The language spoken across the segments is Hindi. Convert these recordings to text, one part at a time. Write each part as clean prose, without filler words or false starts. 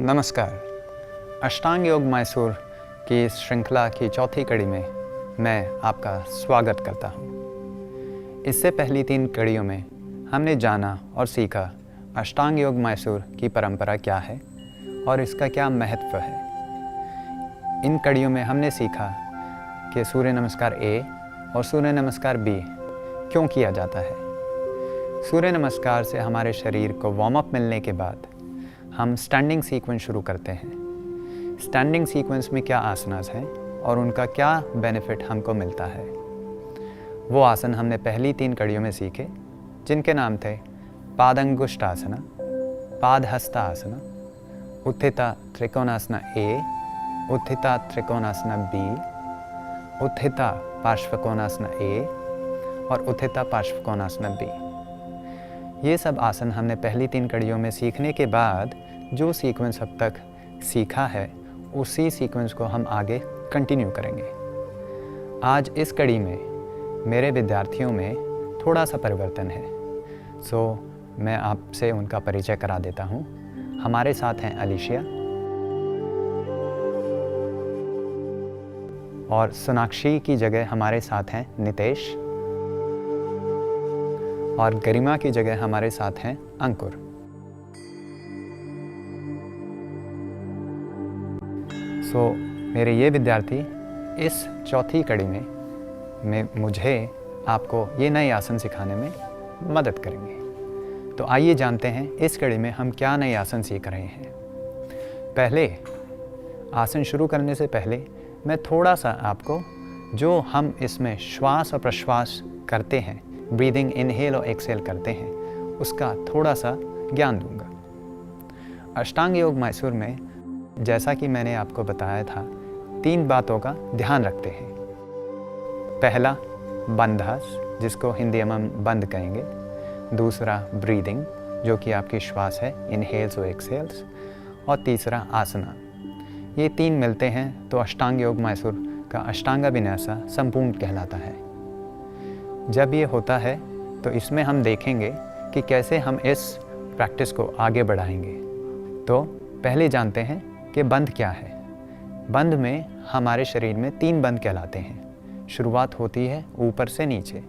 नमस्कार। अष्टांग योग मैसूर की इस श्रृंखला की चौथी कड़ी में मैं आपका स्वागत करता हूँ। इससे पहली 3 कड़ियों में हमने जाना और सीखा अष्टांग योग मैसूर की परंपरा क्या है और इसका क्या महत्व है। इन कड़ियों में हमने सीखा कि सूर्य नमस्कार ए और सूर्य नमस्कार बी क्यों किया जाता है। सूर्य नमस्कार से हमारे शरीर को वार्म अप मिलने के बाद हम स्टैंडिंग सीक्वेंस शुरू करते हैं। स्टैंडिंग सीक्वेंस में क्या आसनास हैं और उनका क्या बेनिफिट हमको मिलता है, वो आसन हमने पहली 3 कड़ियों में सीखे, जिनके नाम थे पादंगुष्ठासना, पादहस्तासना, उत्थिता त्रिकोणासना ए, उत्थिता त्रिकोणासना बी, उत्थिता पार्श्वकोणासना ए और उत्थिता पार्श्वकोणासना बी। ये सब आसन हमने पहली 3 कड़ियों में सीखने के बाद जो सीक्वेंस अब तक सीखा है उसी सीक्वेंस को हम आगे कंटिन्यू करेंगे। आज इस कड़ी में मेरे विद्यार्थियों में थोड़ा सा परिवर्तन है, सो मैं आपसे उनका परिचय करा देता हूँ। हमारे साथ हैं अलीशिया और सोनाक्षी की जगह हमारे साथ हैं नितेश और गरिमा की जगह हमारे साथ हैं अंकुर। सो मेरे ये विद्यार्थी इस चौथी कड़ी में मुझे आपको ये नए आसन सिखाने में मदद करेंगे। तो आइए जानते हैं इस कड़ी में हम क्या नए आसन सीख रहे हैं। पहले आसन शुरू करने से पहले मैं थोड़ा सा आपको जो हम इसमें श्वास और प्रश्वास करते हैं, ब्रीदिंग इनहेल और एक्सहेल करते हैं, उसका थोड़ा सा ज्ञान दूंगा। अष्टांग योग मैसूर में जैसा कि मैंने आपको बताया था 3 बातों का ध्यान रखते हैं। पहला बंधास, जिसको हिंदी में हम बंद कहेंगे। दूसरा ब्रीदिंग, जो कि आपकी श्वास है, इनहेल्स और एक्सहेल्स। और तीसरा आसना। ये 3 मिलते हैं तो अष्टांग योग मैसूर का अष्टांग विन्यासा संपूर्ण कहलाता है। जब ये होता है तो इसमें हम देखेंगे कि कैसे हम इस प्रैक्टिस को आगे बढ़ाएंगे। तो पहले जानते हैं कि बंध क्या है। बंध में हमारे शरीर में 3 बंध कहलाते हैं। शुरुआत होती है ऊपर से नीचे,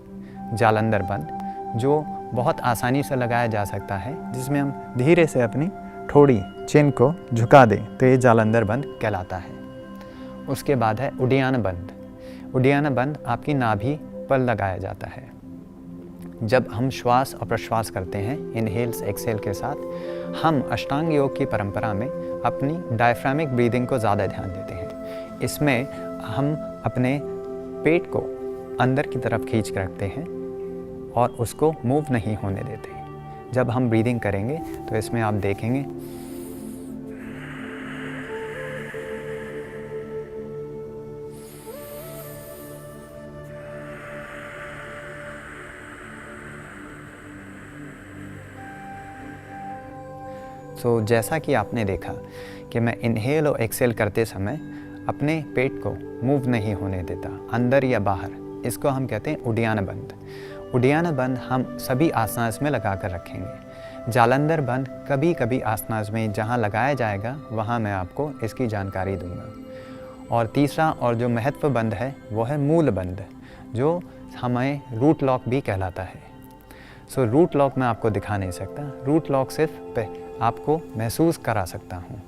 जालंधर बंध, जो बहुत आसानी से लगाया जा सकता है, जिसमें हम धीरे से अपनी ठोड़ी चिन को झुका दें तो ये जालंधर बंध कहलाता है। उसके बाद है उडियान बंध। उडियान बंध आपकी नाभि पर लगाया जाता है। जब हम श्वास और प्रश्वास करते हैं इनहेल्स एक्सहेल के साथ, हम अष्टांग योग की परंपरा में अपनी डायफ्रामिक ब्रीदिंग को ज़्यादा ध्यान देते हैं। इसमें हम अपने पेट को अंदर की तरफ खींच कर रखते हैं और उसको मूव नहीं होने देते। जब हम ब्रीदिंग करेंगे तो इसमें आप देखेंगे तो जैसा कि आपने देखा कि मैं इनहेल और एक्सहेल करते समय अपने पेट को मूव नहीं होने देता, अंदर या बाहर। इसको हम कहते हैं उडियान बंध। उडियान बंध हम सभी आसनास में लगा कर रखेंगे। जालंधर बंध कभी कभी आसनास में जहाँ लगाया जाएगा वहाँ मैं आपको इसकी जानकारी दूंगा। और तीसरा और जो महत्व बंध है वो है मूल बंध, जो हमें रूट लॉक भी कहलाता है। सो रूट लॉक मैं आपको दिखा नहीं सकता, रूट लॉक सिर्फ आपको महसूस करा सकता हूँ।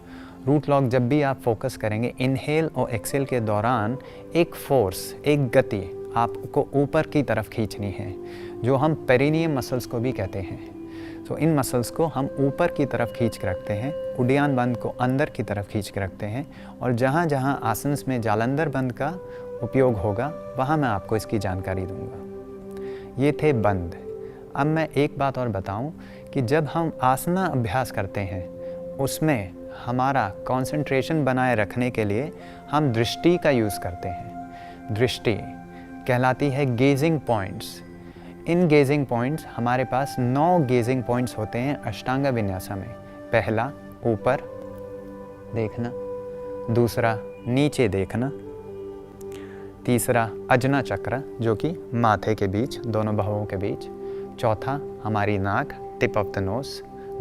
रूट लॉक जब भी आप फोकस करेंगे इनहेल और एक्सहेल के दौरान, एक फोर्स, एक गति आपको ऊपर की तरफ खींचनी है, जो हम पेरिनियम मसल्स को भी कहते हैं। तो इन मसल्स को हम ऊपर की तरफ खींच के रखते हैं, उडियान बंध को अंदर की तरफ खींच के रखते हैं। और जहाँ जहाँ आसन्स में जालंधर बंध का उपयोग होगा वहाँ मैं आपको इसकी जानकारी दूंगा। ये थे बंध। अब मैं एक बात और बताऊं कि जब हम आसना अभ्यास करते हैं उसमें हमारा कंसंट्रेशन बनाए रखने के लिए हम दृष्टि का यूज़ करते हैं। दृष्टि कहलाती है गेजिंग पॉइंट्स। इन गेजिंग पॉइंट्स हमारे पास 9 गेजिंग पॉइंट्स होते हैं अष्टांग विन्यासा में। पहला ऊपर देखना, दूसरा नीचे देखना, तीसरा अजना चक्र जो कि माथे के बीच, दोनों बाहुओं के बीच, चौथा हमारी नाक, tip of the nose,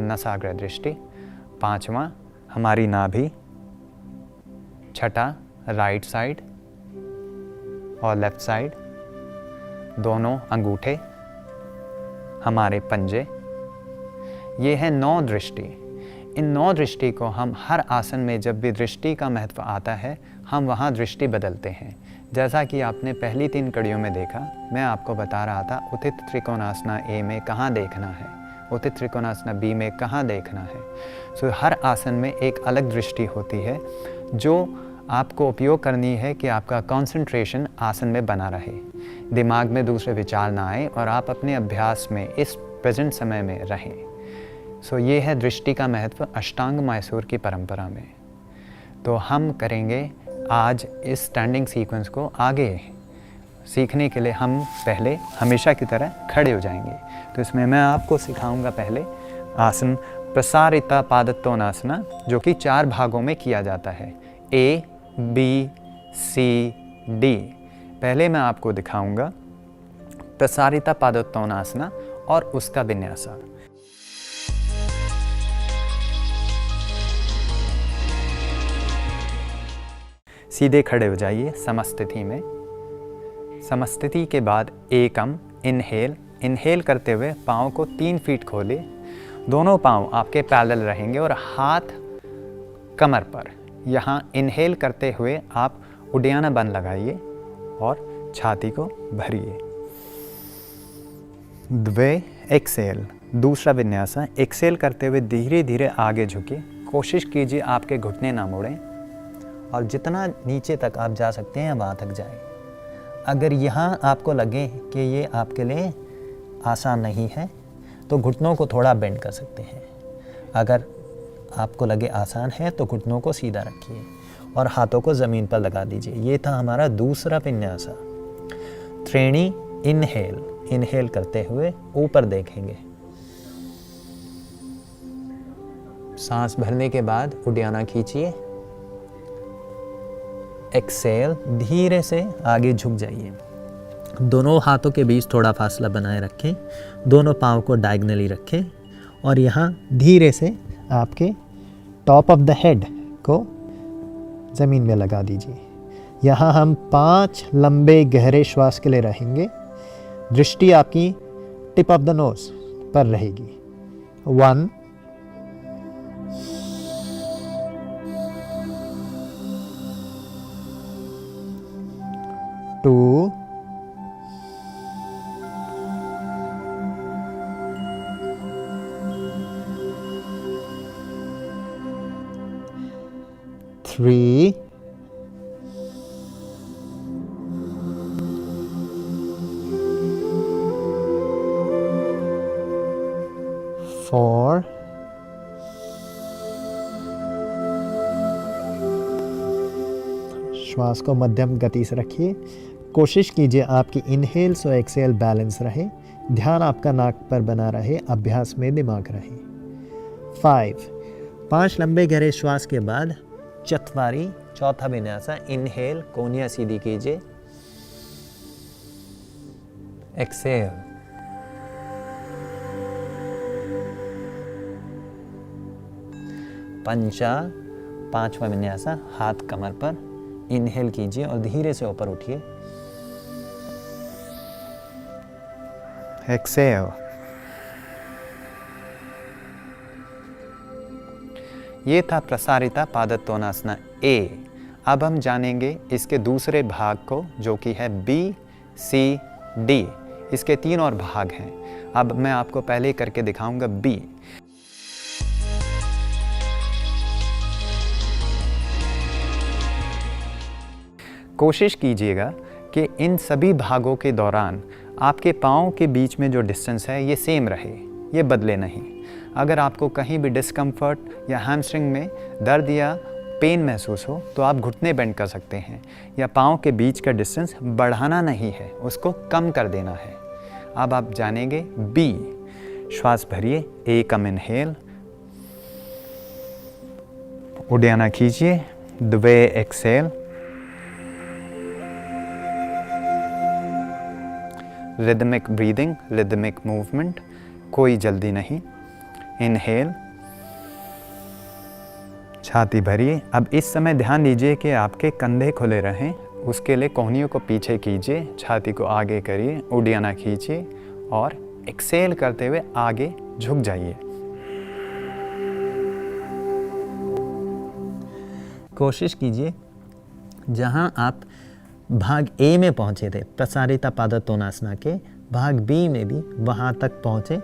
Nasagra दृष्टि, 5वां हमारी नाभि, छठा राइट साइड और लेफ्ट साइड, दोनों अंगूठे, हमारे पंजे। ये है 9 दृष्टि। इन 9 दृष्टि को हम हर आसन में जब भी दृष्टि का महत्व आता है हम वहाँ दृष्टि बदलते हैं। जैसा कि आपने पहली 3 कड़ियों में देखा, मैं आपको बता रहा था उत्थित त्रिकोणासना ए में कहाँ देखना है, उत्थित त्रिकोणासना बी में कहाँ देखना है। सो हर आसन में एक अलग दृष्टि होती है जो आपको उपयोग करनी है कि आपका कंसंट्रेशन आसन में बना रहे, दिमाग में दूसरे विचार ना आए और आप अपने अभ्यास में इस प्रेजेंट समय में रहें। सो ये है दृष्टि का महत्व अष्टांग मैसूर की परंपरा में। तो हम करेंगे आज इस स्टैंडिंग सीक्वेंस को आगे सीखने के लिए हम पहले हमेशा की तरह खड़े हो जाएंगे। तो इसमें मैं आपको सिखाऊंगा पहले आसन प्रसारिता पादत्तोनासना, जो कि 4 भागों में किया जाता है, A, B, C, D। पहले मैं आपको दिखाऊंगा प्रसारिता पादत्तोनासना और उसका विन्यासा। सीधे खड़े हो जाइए समस्थिति में। समस्थिति के बाद एकम इनहेल करते हुए पाँव को 3 फीट खोले, दोनों पाँव आपके पैरेलल रहेंगे और हाथ कमर पर। यहाँ इनहेल करते हुए आप उड्डयन बंद लगाइए और छाती को भरिए। द्वे एक्सेल, दूसरा विन्यासा। एक्सेल करते हुए धीरे धीरे आगे झुकिए, कोशिश कीजिए आपके घुटने ना मुड़ें और जितना नीचे तक आप जा सकते हैं वहाँ तक जाए। अगर यहाँ आपको लगे कि ये आपके लिए आसान नहीं है तो घुटनों को थोड़ा बेंड कर सकते हैं। अगर आपको लगे आसान है तो घुटनों को सीधा रखिए और हाथों को ज़मीन पर लगा दीजिए। ये था हमारा दूसरा विन्यासा। त्रेणी इनहेल करते हुए ऊपर देखेंगे। सांस भरने के बाद उड्डयन खींचिए। एक्सेल, धीरे से आगे झुक जाइए। दोनों हाथों के बीच थोड़ा फासला बनाए रखें, दोनों पाँव को डायगनली रखें और यहाँ धीरे से आपके टॉप ऑफ द हेड को ज़मीन में लगा दीजिए। यहाँ हम 5 लंबे गहरे श्वास के लिए रहेंगे। दृष्टि आपकी टिप ऑफ द नोज पर रहेगी। 1, 2, 3, 4, श्वास को मध्यम गति से रखिए। कोशिश कीजिए आपकी इनहेल्स और एक्सेल बैलेंस रहे, ध्यान आपका नाक पर बना रहे, अभ्यास में दिमाग रहे। 5 लंबे गहरे श्वास के बाद चत्वारी, चौथा विन्यासा। इनहेल, कोहनियाँ सीधी कीजिए। एक्सेल, पंचा, 5वां विन्यासा। हाथ कमर पर, इनहेल कीजिए और धीरे से ऊपर उठिए। एक्सेल। ये था प्रसारिता पादत्तोनासना ए। अब हम जानेंगे इसके दूसरे भाग को, जो कि है B, C, D। इसके 3 और भाग हैं। अब मैं आपको पहले करके दिखाऊंगा B। कोशिश कीजिएगा कि इन सभी भागों के दौरान आपके पाँव के बीच में जो डिस्टेंस है ये सेम रहे, ये बदले नहीं। अगर आपको कहीं भी डिस्कम्फर्ट या हैमस्ट्रिंग में दर्द या पेन महसूस हो तो आप घुटने बेंड कर सकते हैं, या पाँव के बीच का डिस्टेंस बढ़ाना नहीं है, उसको कम कर देना है। अब आप जानेंगे B। श्वास भरिए। एकम इनहेल, उड्डयन खींचिए। द्वे exhale, rhythmic breathing, rhythmic movement, कोई जल्दी नहीं। इनहेल, छाती भरिए। अब इस समय ध्यान दीजिए कि आपके कंधे खुले रहें। उसके लिए कोहनियों को पीछे कीजिए, छाती को आगे करिए, उडियाना खींचिए और एक्सेल करते हुए आगे झुक जाइए। कोशिश कीजिए जहां आप भाग ए में पहुंचे थे प्रसारिता पादतोनासना के, भाग बी में भी वहां तक पहुंचे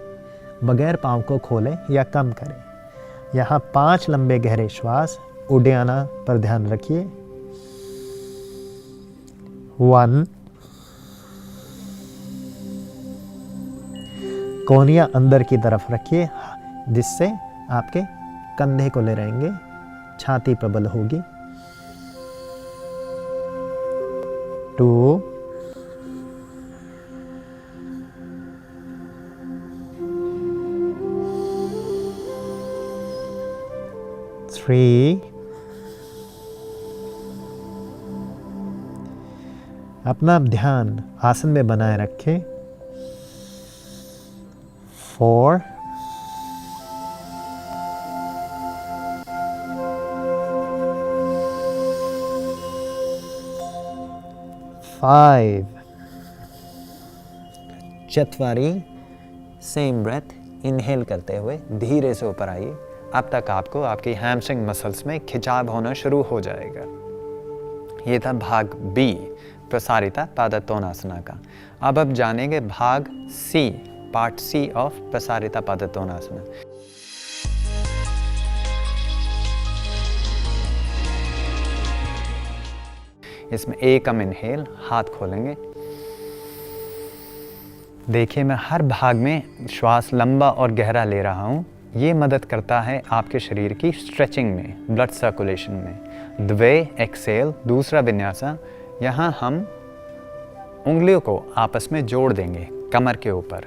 बगैर पाँव को खोलें या कम करें। यहाँ 5 लंबे गहरे श्वास उडियाना पर ध्यान रखिए। 1, कोहनियाँ अंदर की तरफ रखिए जिससे आपके कंधे खुले रहेंगे, छाती प्रबल होगी। 2, 3, अपना ध्यान आसन में बनाए रखें। 4, 5, चतवारी सेम ब्रेथ इनहेल करते हुए धीरे से ऊपर आइए। अब तक आपको आपकी हैमस्ट्रिंग मसल्स में खिंचाव होना शुरू हो जाएगा। ये था भाग बी प्रसारिता पादतोनासना का। अब जानेंगे भाग सी, पार्ट सी ऑफ प्रसारिता पादतोनासना। इसमें एकम इनहेल, हाथ खोलेंगे। देखिए मैं हर भाग में श्वास लंबा और गहरा ले रहा हूँ। ये मदद करता है आपके शरीर की स्ट्रेचिंग में, ब्लड सर्कुलेशन में। द्वे एक्सेल, दूसरा विन्यासा। यहाँ हम उंगलियों को आपस में जोड़ देंगे कमर के ऊपर।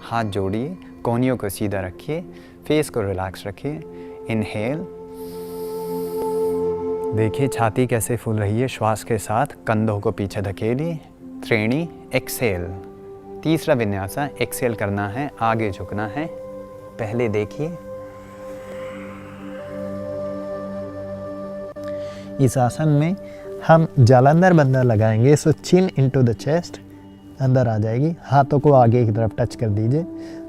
हाथ जोड़िए, कोहनियों को सीधा रखिए, फेस को रिलैक्स रखिए। इनहेल, देखिए छाती कैसे फूल रही है श्वास के साथ। कंधों को पीछे धकेलिए। त्रिणी एक्सेल, तीसरा विन्यासा। एक्सेल करना है, आगे झुकना है। पहले देखिए इस आसन में हम जालंधर बंधा लगाएंगे। सो चिन इनटू द चेस्ट, अंदर आ जाएगी। हाथों को आगे की तरफ टच कर दीजिए।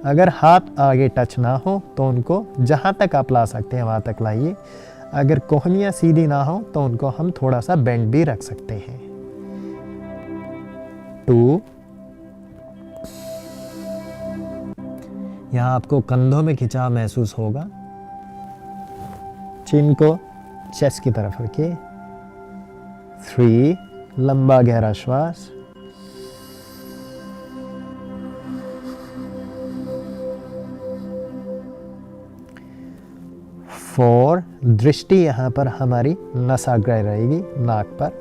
अगर हाथ आगे टच ना हो तो उनको जहाँ तक आप ला सकते हैं वहाँ तक लाइए। अगर कोहनियाँ सीधी ना हो तो उनको हम थोड़ा सा बेंड भी रख सकते हैं। 2, यहाँ आपको कंधों में खिंचाव महसूस होगा। चिन को चेस्ट की तरफ रखिए। 3, लंबा गहरा श्वास। 4, दृष्टि यहाँ पर हमारी नसाग्रह रहेगी, नाक पर।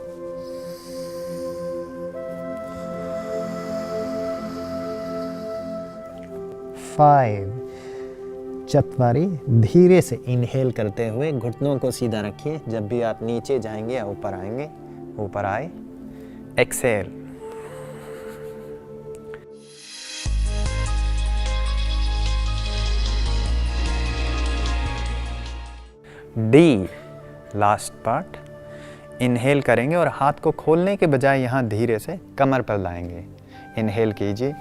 5, चतवारी धीरे से इनहेल करते हुए घुटनों को सीधा रखिए। जब भी आप नीचे जाएंगे या ऊपर आएंगे, ऊपर आए। एक्सेल। डी, लास्ट पार्ट। इनहेल करेंगे और हाथ को खोलने के बजाय यहाँ धीरे से कमर पर लाएंगे। इनहेल कीजिए।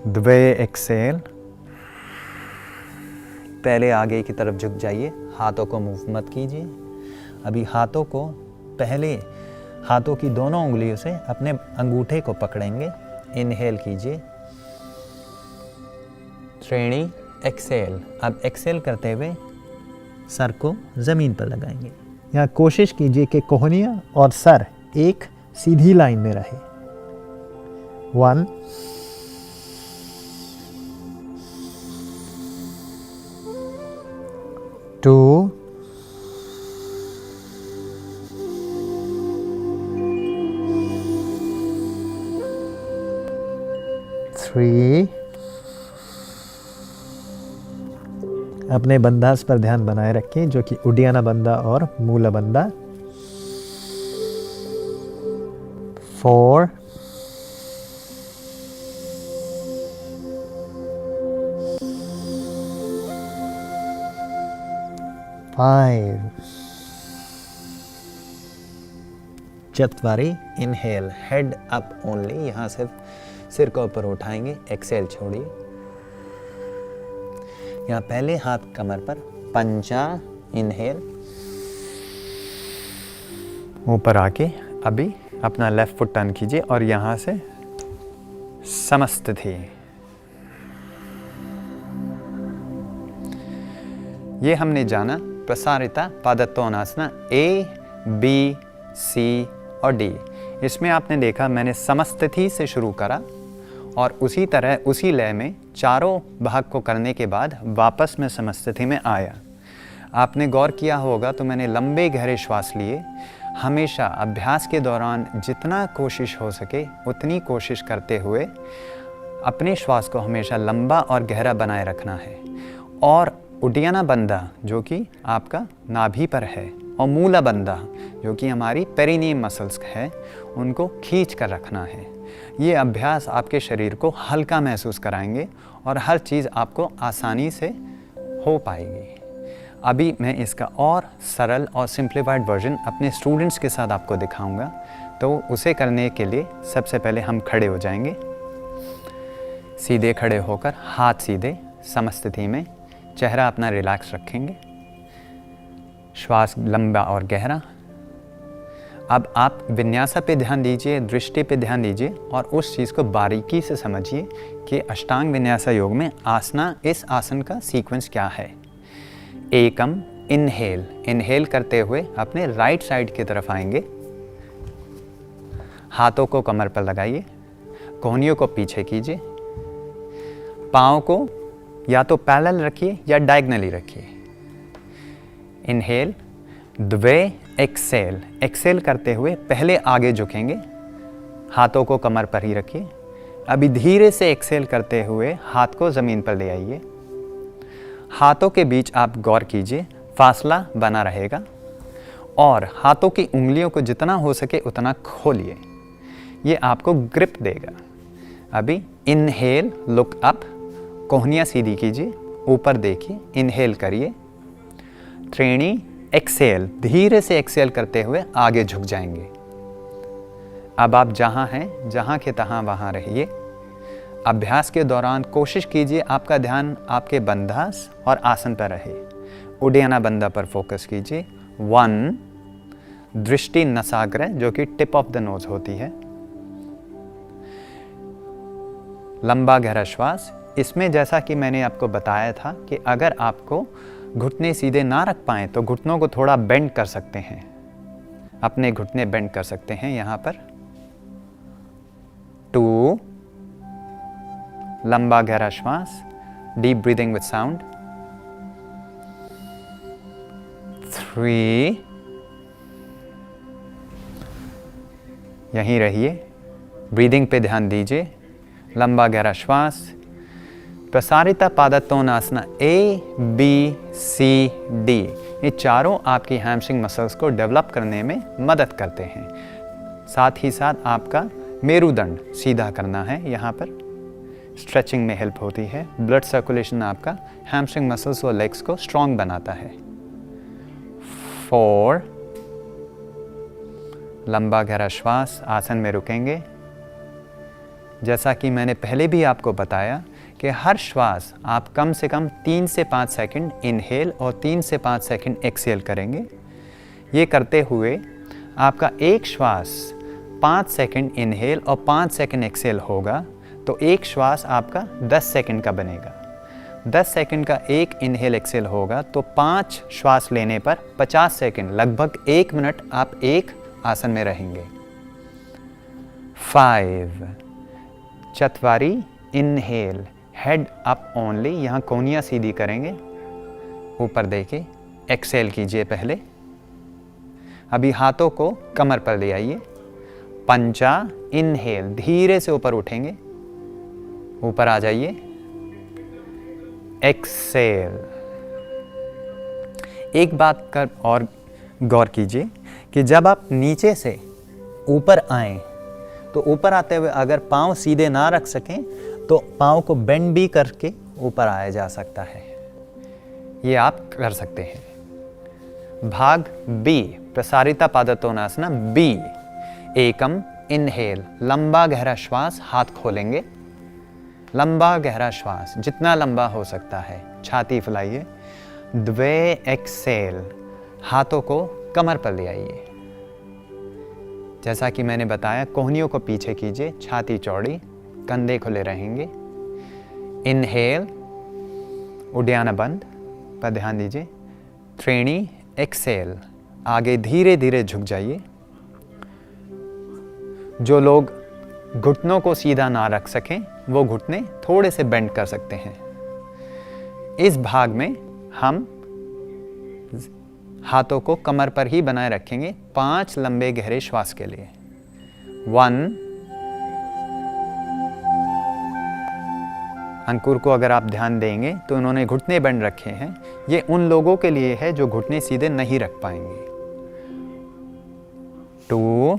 द्वे एक्सेल। पहले आगे की तरफ झुक जाइए, हाथों को मूव मत कीजिए। अभी हाथों को पहले हाथों की दोनों उंगलियों से अपने अंगूठे को पकड़ेंगे। इनहेल कीजिए। त्रिणी एक्सेल। अब एक्सेल करते हुए सर को ज़मीन पर लगाएंगे। यहाँ कोशिश कीजिए कि कोहनियाँ और सर एक सीधी लाइन में रहे। 1, 2, 3, अपने बंधास पर ध्यान बनाए रखें जो कि उडियाना बंधा और मूला बंधा। 4, 5 चत्वारी इनहेल, हेड अप ओनली, यहाँ सिर्फ सिर को ऊपर उठाएंगे, एक्सेल छोड़िए। यहाँ पहले हाथ कमर पर, पंचा इनहेल, ऊपर आके अभी अपना लेफ्ट फुट टर्न कीजिए और यहाँ से समस्थिति। ये हमने जाना प्रसारिता पादत्वनासना A, B, C और D। इसमें आपने देखा मैंने समस्थिति से शुरू करा और उसी तरह उसी लय में चारों भाग को करने के बाद वापस मैं समस्थिति में आया। आपने गौर किया होगा तो मैंने लंबे गहरे श्वास लिए। हमेशा अभ्यास के दौरान जितना कोशिश हो सके उतनी कोशिश करते हुए अपने श्वास को हमेशा लंबा और गहरा बनाए रखना है। और उड्डयना बंधा जो कि आपका नाभि पर है और मूला बंधा जो कि हमारी पेरिनियम मसल्स है, उनको खींच कर रखना है। ये अभ्यास आपके शरीर को हल्का महसूस कराएंगे और हर चीज़ आपको आसानी से हो पाएगी। अभी मैं इसका और सरल और सिंप्लीफाइड वर्जन अपने स्टूडेंट्स के साथ आपको दिखाऊंगा। तो उसे करने के लिए सबसे पहले हम खड़े हो जाएंगे। सीधे खड़े होकर हाथ सीधे समस्थिति में, चेहरा अपना रिलैक्स रखेंगे, श्वास लंबा और गहरा। अब आप विन्यासा पे ध्यान दीजिए, दृष्टि पे ध्यान दीजिए और उस चीज़ को बारीकी से समझिए कि अष्टांग विन्यासा योग में आसना, इस आसन का सीक्वेंस क्या है। एकम इनहेल, इनहेल करते हुए अपने राइट साइड की तरफ आएंगे। हाथों को कमर पर लगाइए, कोहनियों को पीछे कीजिए, पाँव को या तो पैरेलल रखिए या डायगनली रखिए। इनहेल, द्वे एक्सेल, एक्सेल करते हुए पहले आगे झुकेंगे, हाथों को कमर पर ही रखिए। अभी धीरे से एक्सेल करते हुए हाथ को ज़मीन पर ले आइए। हाथों के बीच आप गौर कीजिए, फासला बना रहेगा और हाथों की उंगलियों को जितना हो सके उतना खोलिए। ये आपको ग्रिप देगा। अभी इनहेल, लुक अप, कोहनियाँ सीधी कीजिए, ऊपर देखिए, इनहेल करिए। त्रिणी एक्सेल, धीरे से एक्सेल करते हुए आगे झुक जाएंगे। अब आप जहाँ हैं, जहाँ के तहाँ वहाँ रहिए। अभ्यास के दौरान कोशिश कीजिए आपका ध्यान आपके बंधास और आसन पर रहे। उड्डयना बंधा पर फोकस कीजिए। 1, दृष्टि नसाग्र जो कि टिप ऑफ द नोज होती है। लंबा गहरा श्वास। इसमें जैसा कि मैंने आपको बताया था कि अगर आपको घुटने सीधे ना रख पाएँ तो घुटनों को थोड़ा बेंड कर सकते हैं, अपने घुटने बेंड कर सकते हैं यहाँ पर। 2, लंबा गहरा श्वास, डीप ब्रीदिंग विद साउंड। 3, यहीं रहिए, ब्रीदिंग पे ध्यान दीजिए, लंबा गहरा श्वास। प्रसारिता पादत्वनासना A, B, C, D, ये चारों आपकी हैमस्ट्रिंग मसल्स को डेवलप करने में मदद करते हैं। साथ ही साथ आपका मेरुदंड सीधा करना है, यहाँ पर स्ट्रेचिंग में हेल्प होती है। ब्लड सर्कुलेशन आपका हैमस्ट्रिंग मसल्स और लेग्स को स्ट्रॉन्ग बनाता है। 4, लंबा गहरा श्वास, आसन में रुकेंगे। जैसा कि मैंने पहले भी आपको बताया कि हर श्वास आप कम से कम 3 से 5 सेकंड इनहेल और 3 से 5 सेकंड एक्सहेल करेंगे। ये करते हुए आपका एक श्वास 5 सेकंड इनहेल और 5 सेकंड एक्सहेल होगा तो एक श्वास आपका 10 सेकंड का बनेगा। 10 सेकंड का एक इनहेल एक्सहेल होगा तो 5 श्वास लेने पर 50 सेकंड, लगभग 1 मिनट आप एक आसन में रहेंगे। 5, चत्वारी इनहेल, हेड अप ओनली, यहाँ कोहनियाँ सीधी करेंगे, ऊपर देखिए, एक्सहेल कीजिए पहले। अभी हाथों को कमर पर ले आइए। पंचा इनहेल, धीरे से ऊपर उठेंगे, ऊपर आ जाइए। एक्सहेल। एक बात कर और गौर कीजिए कि जब आप नीचे से ऊपर आएं तो ऊपर आते हुए अगर पाँव सीधे ना रख सकें तो पाँव को बेंड भी करके ऊपर आया जा सकता है। ये आप कर सकते हैं। भाग बी, प्रसारिता पादतोनासना बी। एकम इनहेल, लंबा गहरा श्वास, हाथ खोलेंगे, लंबा गहरा श्वास जितना लंबा हो सकता है, छाती फैलाइए। द्वे एक्सेल, हाथों को कमर पर ले आइए। जैसा कि मैंने बताया, कोहनियों को पीछे कीजिए, छाती चौड़ी, कंधे खुले रहेंगे। इनहेल, उड्याना बंद पर ध्यान दीजिए। त्रीणी एक्सेल, आगे धीरे धीरे झुक जाइए। जो लोग घुटनों को सीधा ना रख सकें वो घुटने थोड़े से बेंड कर सकते हैं। इस भाग में हम हाथों को कमर पर ही बनाए रखेंगे 5 लंबे गहरे श्वास के लिए। 1, अंकुर को अगर आप ध्यान देंगे तो उन्होंने घुटने बेंड रखे हैं। ये उन लोगों के लिए है जो घुटने सीधे नहीं रख पाएंगे। 2,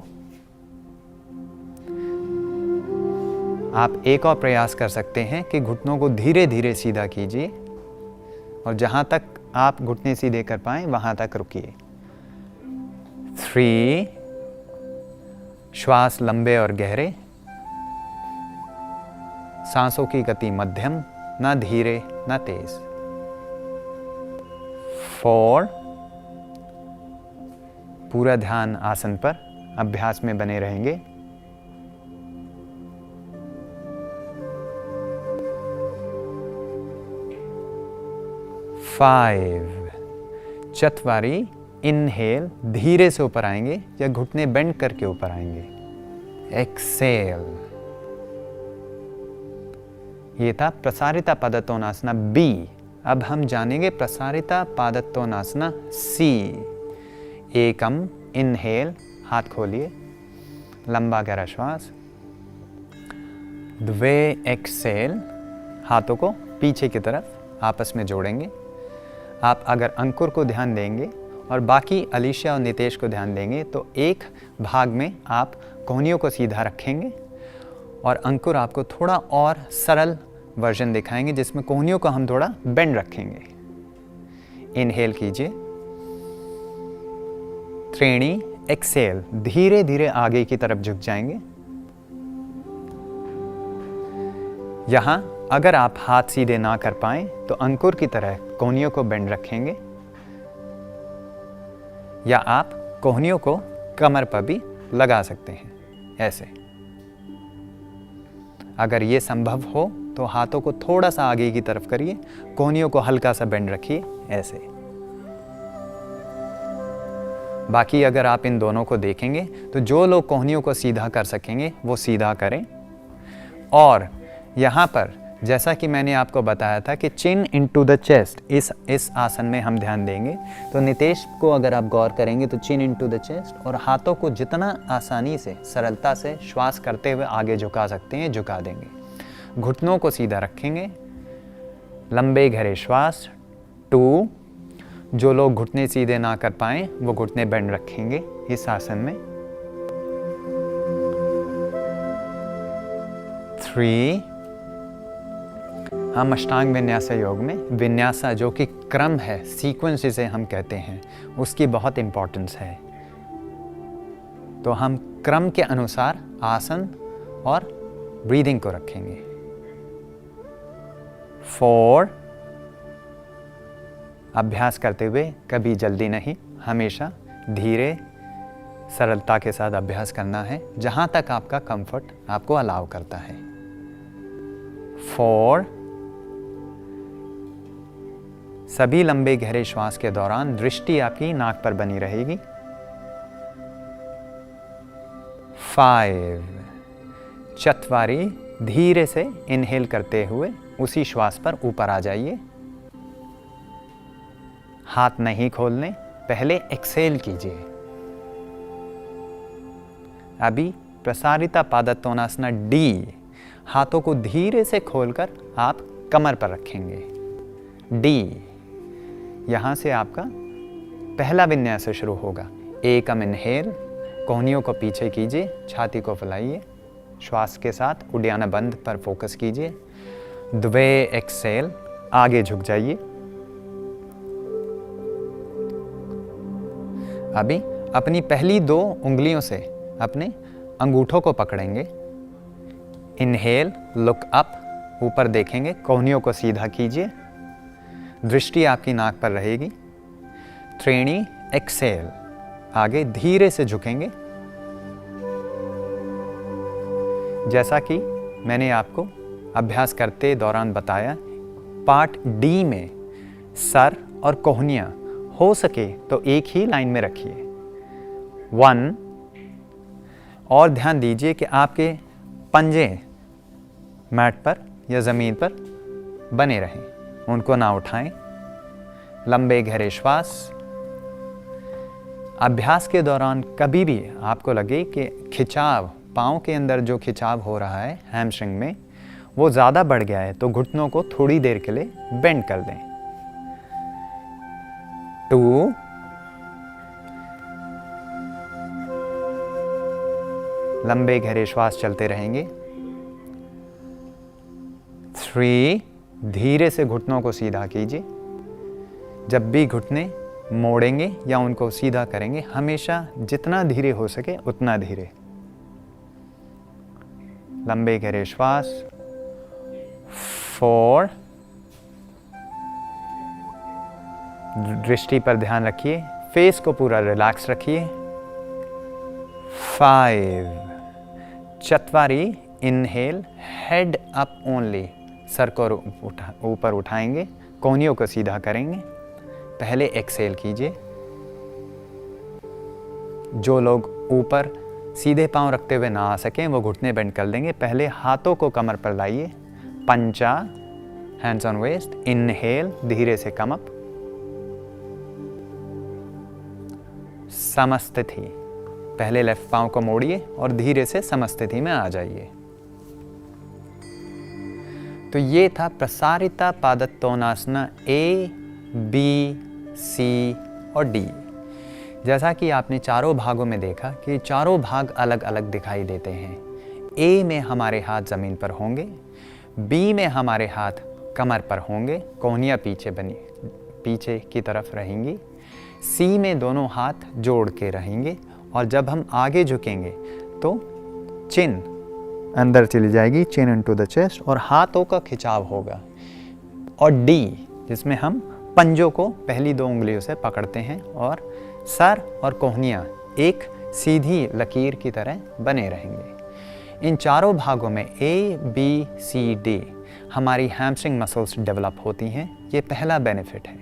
आप एक और प्रयास कर सकते हैं कि घुटनों को धीरे धीरे सीधा कीजिए और जहां तक आप घुटने सीधे कर पाएं वहां तक रुकिए। 3, श्वास लंबे और गहरे, सांसों की गति मध्यम, ना धीरे ना तेज। 4, पूरा ध्यान आसन पर अभ्यास में बने रहेंगे। 5, चतवारी इनहेल, धीरे से ऊपर आएंगे या घुटने बेंड करके ऊपर आएंगे। एक्सेल, ये था प्रसारिता पादतोनासना बी। अब हम जानेंगे प्रसारिता पादतोनासना सी। एकम इनहेल, हाथ खोलिए, लंबा गहरा श्वास। द्वे एक्सेल, हाथों को पीछे की तरफ आपस में जोड़ेंगे। आप अगर अंकुर को ध्यान देंगे और बाकी अलीशा और नितेश को ध्यान देंगे तो एक भाग में आप कोहनियों को सीधा रखेंगे और अंकुर आपको थोड़ा और सरल वर्जन दिखाएंगे जिसमें कोहनियों को हम थोड़ा बेंड रखेंगे। इनहेल कीजिए। त्रीणी एक्सेल, धीरे धीरे आगे की तरफ झुक जाएंगे। यहां अगर आप हाथ सीधे ना कर पाएं तो अंकुर की तरह कोहनियों को बेंड रखेंगे या आप कोहनियों को कमर पर भी लगा सकते हैं, ऐसे। अगर ये संभव हो तो हाथों को थोड़ा सा आगे की तरफ करिए, कोहनियों को हल्का सा बेंड रखिए, ऐसे। बाकी अगर आप इन दोनों को देखेंगे तो जो लोग कोहनियों को सीधा कर सकेंगे वो सीधा करें। और यहाँ पर जैसा कि मैंने आपको बताया था कि चिन इनटू द चेस्ट, इस आसन में हम ध्यान देंगे। तो नितेश को अगर आप गौर करेंगे तो चिन इनटू द चेस्ट, और हाथों को जितना आसानी से सरलता से श्वास करते हुए आगे झुका सकते हैं झुका देंगे। घुटनों को सीधा रखेंगे, लंबे गहरे श्वास। 2, जो लोग घुटने सीधे ना कर पाएं वो घुटने बेंड रखेंगे इस आसन में। 3, हम अष्टांग विन्यासा योग में विन्यासा जो कि क्रम है, सीक्वेंस जिसे हम कहते हैं, उसकी बहुत इंपॉर्टेंस है। तो हम क्रम के अनुसार आसन और ब्रीदिंग को रखेंगे। 4, अभ्यास करते हुए कभी जल्दी नहीं, हमेशा धीरे सरलता के साथ अभ्यास करना है जहां तक आपका कंफर्ट आपको अलाउ करता है। 4, सभी लंबे गहरे श्वास के दौरान दृष्टि आपकी नाक पर बनी रहेगी। 5, चतवारी धीरे से इनहेल करते हुए उसी श्वास पर ऊपर आ जाइए। हाथ नहीं खोलने, पहले एक्सेल कीजिए। अभी प्रसारिता पादतोनासना डी, हाथों को धीरे से खोलकर आप कमर पर रखेंगे। डी, यहां से आपका पहला विन्यास शुरू होगा। एकम इनहेल, कोहनियों को पीछे कीजिए, छाती को फैलाइए, श्वास के साथ उड्याना बंद पर फोकस कीजिए। द्वे एक्सेल, आगे झुक जाइए। अभी अपनी पहली 2 उंगलियों से अपने अंगूठों को पकड़ेंगे। इनहेल, लुक अप, ऊपर देखेंगे, कोहनियों को सीधा कीजिए, दृष्टि आपकी नाक पर रहेगी। त्रेणी, एक्सेल, आगे धीरे से झुकेंगे। जैसा कि मैंने आपको अभ्यास करते दौरान बताया, पार्ट डी में सर और कोहनियाँ हो सके तो एक ही लाइन में रखिए। 1 और ध्यान दीजिए कि आपके पंजे मैट पर या ज़मीन पर बने रहें, उनको ना उठाएं। लंबे गहरे श्वास। अभ्यास के दौरान कभी भी आपको लगे कि खिंचाव, पाँव के अंदर जो खिंचाव हो रहा है हैमस्ट्रिंग में, वो ज़्यादा बढ़ गया है, तो घुटनों को थोड़ी देर के लिए बेंड कर दें। 2 लंबे गहरे श्वास चलते रहेंगे। 3 धीरे से घुटनों को सीधा कीजिए। जब भी घुटने मोड़ेंगे या उनको सीधा करेंगे, हमेशा जितना धीरे हो सके उतना धीरे। लंबे गहरे श्वास। 4 दृष्टि पर ध्यान रखिए, फेस को पूरा रिलैक्स रखिए। 5 चत्वारी, इनहेल, हेड अप ओनली, सर को ऊपर उठाएंगे, कोहनियों को सीधा करेंगे। पहले एक्सेल कीजिए। जो लोग ऊपर सीधे पांव रखते हुए ना आ सकें, वो घुटने बेंड कर देंगे। पहले हाथों को कमर पर लाइए, पंचा, हैंड्स ऑन वेस्ट, इनहेल, धीरे से कम अप। समस्थिति, पहले लेफ्ट पांव को मोड़िए और धीरे से समस्थिति में आ जाइए। तो ये था प्रसारिता पादत्कोनासना A, B, C और D। जैसा कि आपने चारों भागों में देखा कि चारों भाग अलग अलग दिखाई देते हैं। A में हमारे हाथ ज़मीन पर होंगे, B में हमारे हाथ कमर पर होंगे, कोहनियाँ पीछे की तरफ रहेंगी। C में दोनों हाथ जोड़ के रहेंगे और जब हम आगे झुकेंगे तो चिन अंदर चली जाएगी, चिन इनटू द चेस्ट, और हाथों का खिंचाव होगा। और D जिसमें हम पंजों को पहली 2 उंगलियों से पकड़ते हैं और सर और कोहनियाँ एक सीधी लकीर की तरह बने रहेंगे। इन चारों भागों में A, B, C, D हमारी हैमस्ट्रिंग मसल्स डेवलप होती हैं। ये पहला बेनिफिट है।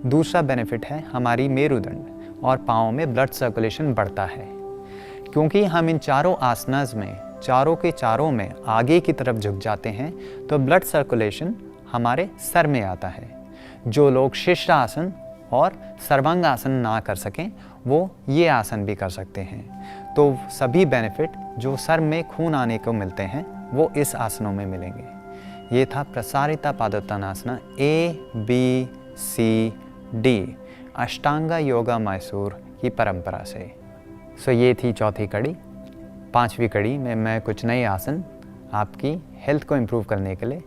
दूसरा बेनिफिट है हमारी मेरुदंड और पाँव में ब्लड सर्कुलेशन बढ़ता है। क्योंकि हम इन चारों आसनास में चारों के चारों में आगे की तरफ झुक जाते हैं, तो ब्लड सर्कुलेशन हमारे सर में आता है। जो लोग शीर्षासन और सर्वांगासन ना कर सकें, वो ये आसन भी कर सकते हैं। तो सभी बेनिफिट जो सर में खून आने को मिलते हैं, वो इस आसनों में मिलेंगे। ये था प्रसारिता पादोत्तानासना A, B, C, D अष्टांगा yoga Mysore की परंपरा से। सो ये थी चौथी कड़ी। 5वीं कड़ी में मैं कुछ नए आसन आपकी हेल्थ को इम्प्रूव करने के लिए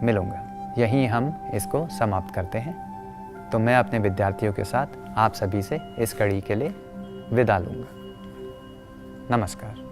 मिलूँगा। यहीं हम इसको समाप्त करते हैं। तो मैं अपने विद्यार्थियों के साथ आप सभी से इस कड़ी के लिए विदा लूँगा। नमस्कार।